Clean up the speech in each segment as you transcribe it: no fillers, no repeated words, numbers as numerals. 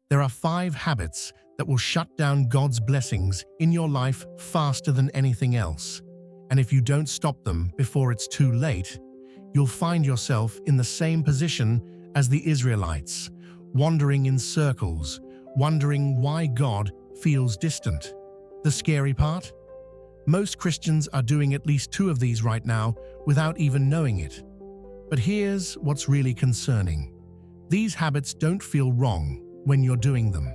There are 5 habits that will shut down God's blessings in your life faster than anything else. And if you don't stop them before it's too late, you'll find yourself in the same position as the Israelites, wandering in circles, wondering why God feels distant. The scary part? Most Christians are doing at least 2 of these right now without even knowing it. But here's what's really concerning. These habits don't feel wrong when you're doing them.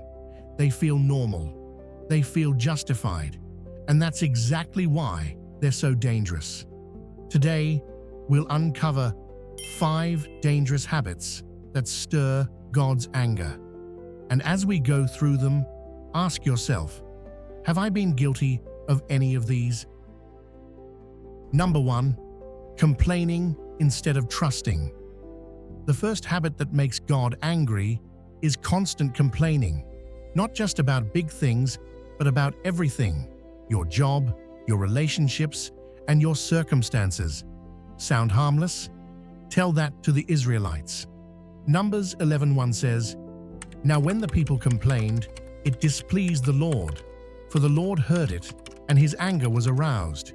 They feel normal. They feel justified. And that's exactly why they're so dangerous. Today, we'll uncover 5 dangerous habits that stir God's anger. And as we go through them, ask yourself, have I been guilty of any of these? Number 1, complaining instead of trusting. The first habit that makes God angry is constant complaining, not just about big things, but about everything: your job, your relationships, and your circumstances. Sound harmless? Tell that to the Israelites. Numbers 11:1 says, "Now when the people complained, it displeased the Lord, for the Lord heard it, and his anger was aroused."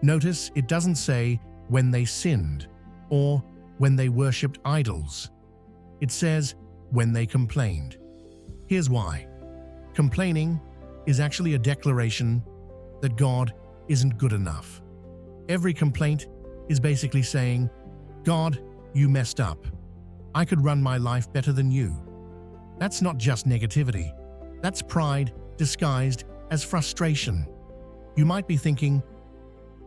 Notice it doesn't say when they sinned or when they worshipped idols. It says when they complained. Here's why. Complaining is actually a declaration that God isn't good enough. Every complaint is basically saying, "God, you messed up. I could run my life better than you." That's not just negativity. That's pride disguised as frustration. You might be thinking,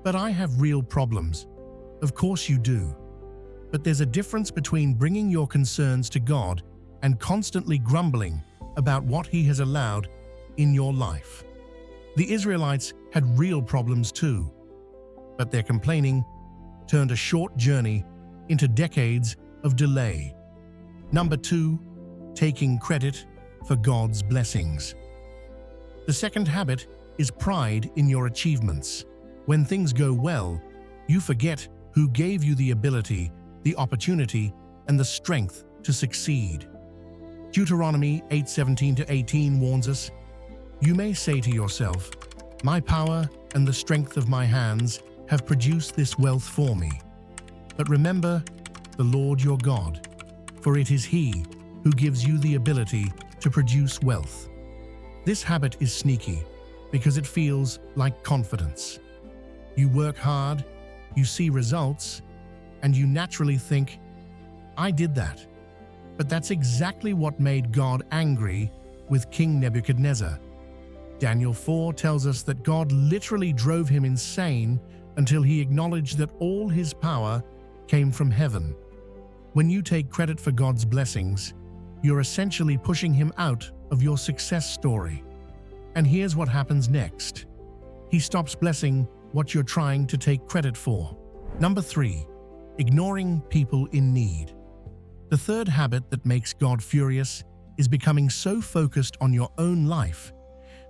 "But I have real problems." Of course you do. But there's a difference between bringing your concerns to God and constantly grumbling about what He has allowed in your life. The Israelites had real problems too, but their complaining turned a short journey into decades of delay. Number 2, taking credit for God's blessings. The second habit is pride in your achievements. When things go well, you forget who gave you the ability, the opportunity, and the strength to succeed. Deuteronomy 8:17-18 warns us, "You may say to yourself, 'My power and the strength of my hands have produced this wealth for me.' But remember the Lord your God, for it is He who gives you the ability to produce wealth." This habit is sneaky because it feels like confidence. You work hard, you see results, and you naturally think, "I did that." But that's exactly what made God angry with King Nebuchadnezzar. Daniel 4 tells us that God literally drove him insane until he acknowledged that all his power came from heaven. When you take credit for God's blessings, you're essentially pushing him out of your success story. And here's what happens next. He stops blessing what you're trying to take credit for. Number 3, ignoring people in need. The third habit that makes God furious is becoming so focused on your own life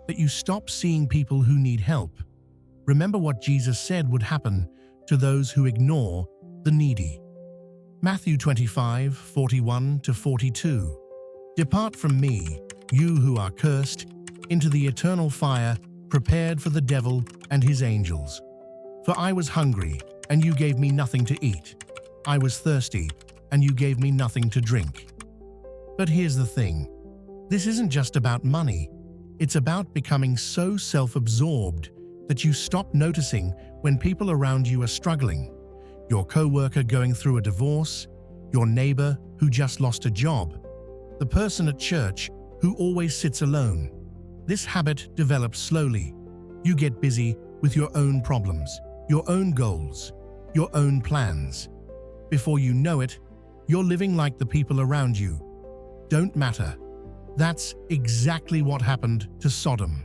that you stop seeing people who need help. Remember what Jesus said would happen to those who ignore the needy. Matthew 25:41-42. "Depart from me, you who are cursed, into the eternal fire prepared for the devil and his angels. For I was hungry, and you gave me nothing to eat. I was thirsty, and you gave me nothing to drink." But here's the thing. This isn't just about money. It's about becoming so self-absorbed that you stop noticing when people around you are struggling. Your coworker going through a divorce, your neighbor who just lost a job, the person at church who always sits alone. This habit develops slowly. You get busy with your own problems, your own goals, your own plans. Before you know it, you're living like the people around you don't matter. That's exactly what happened to Sodom.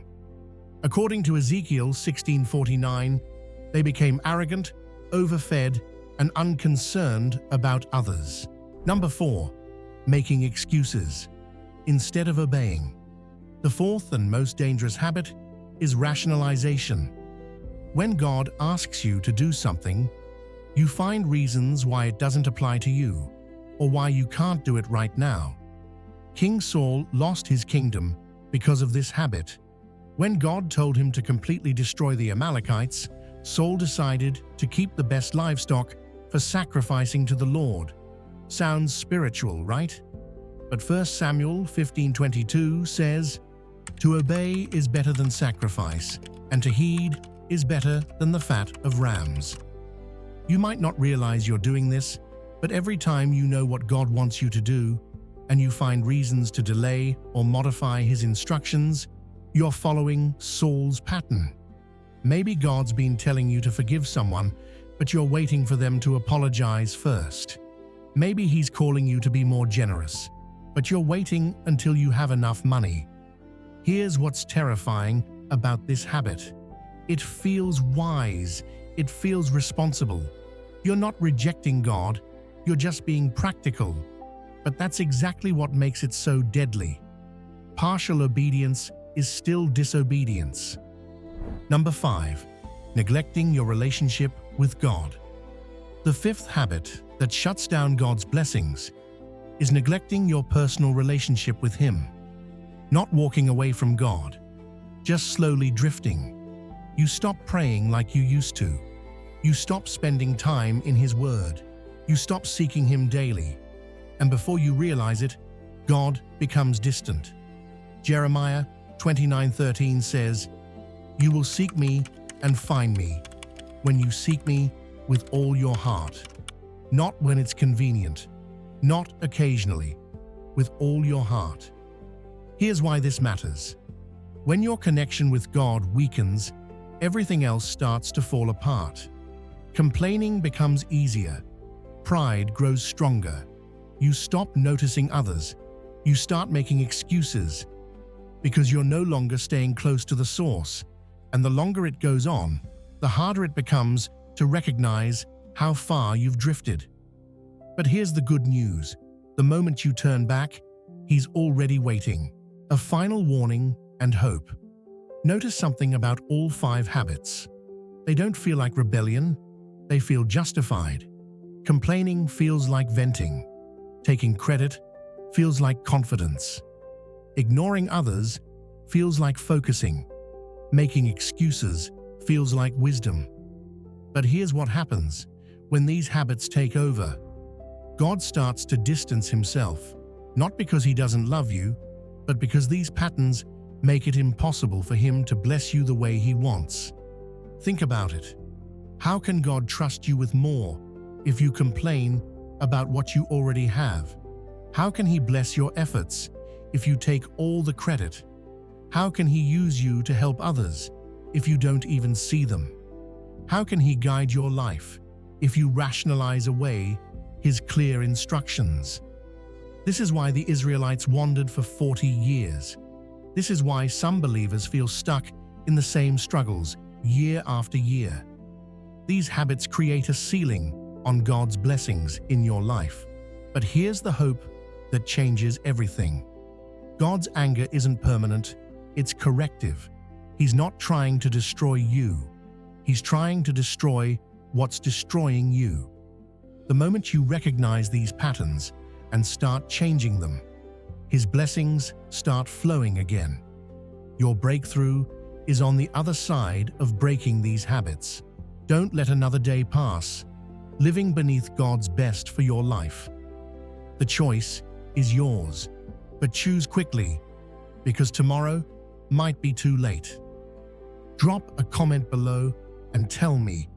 According to Ezekiel 16:49, they became arrogant, overfed, and unconcerned about others. Number 4, making excuses instead of obeying. The fourth and most dangerous habit is rationalization. When God asks you to do something, you find reasons why it doesn't apply to you, or why you can't do it right now. King Saul lost his kingdom because of this habit. When God told him to completely destroy the Amalekites, Saul decided to keep the best livestock for sacrificing to the Lord. Sounds spiritual, right? But 1 Samuel 15:22 says, "To obey is better than sacrifice, and to heed is better than the fat of rams." You might not realize you're doing this, but every time you know what God wants you to do, and you find reasons to delay or modify His instructions, you're following Saul's pattern. Maybe God's been telling you to forgive someone, but you're waiting for them to apologize first. Maybe He's calling you to be more generous, but you're waiting until you have enough money. Here's what's terrifying about this habit. It feels wise. It feels responsible. You're not rejecting God, you're just being practical. But that's exactly what makes it so deadly. Partial obedience is still disobedience. Number 5. Neglecting your relationship with God. The fifth habit that shuts down God's blessings is neglecting your personal relationship with Him. Not walking away from God, just slowly drifting. You stop praying like you used to. You stop spending time in His Word. You stop seeking Him daily. And before you realize it, God becomes distant. Jeremiah 29:13 says, "You will seek me and find me when you seek me with all your heart." Not when it's convenient, not occasionally, with all your heart. Here's why this matters. When your connection with God weakens, everything else starts to fall apart. Complaining becomes easier. Pride grows stronger. You stop noticing others. You start making excuses because you're no longer staying close to the source. And the longer it goes on, the harder it becomes to recognize how far you've drifted. But here's the good news. The moment you turn back, He's already waiting. A final warning and hope. Notice something about all 5 habits. They don't feel like rebellion. They feel justified. Complaining feels like venting. Taking credit feels like confidence. Ignoring others feels like focusing. Making excuses feels like wisdom. But here's what happens when these habits take over. God starts to distance Himself, not because He doesn't love you, but because these patterns make it impossible for Him to bless you the way He wants. Think about it. How can God trust you with more if you complain about what you already have? How can He bless your efforts if you take all the credit? How can He use you to help others if you don't even see them? How can He guide your life if you rationalize away His clear instructions? This is why the Israelites wandered for 40 years. This is why some believers feel stuck in the same struggles year after year. These habits create a ceiling on God's blessings in your life. But here's the hope that changes everything. God's anger isn't permanent, it's corrective. He's not trying to destroy you. He's trying to destroy what's destroying you. The moment you recognize these patterns and start changing them, His blessings start flowing again. Your breakthrough is on the other side of breaking these habits. Don't let another day pass, living beneath God's best for your life. The choice is yours, but choose quickly, because tomorrow might be too late. Drop a comment below and tell me,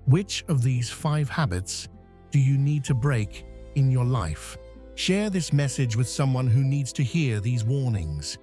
which of these 5 habits do you need to break in your life? Share this message with someone who needs to hear these warnings.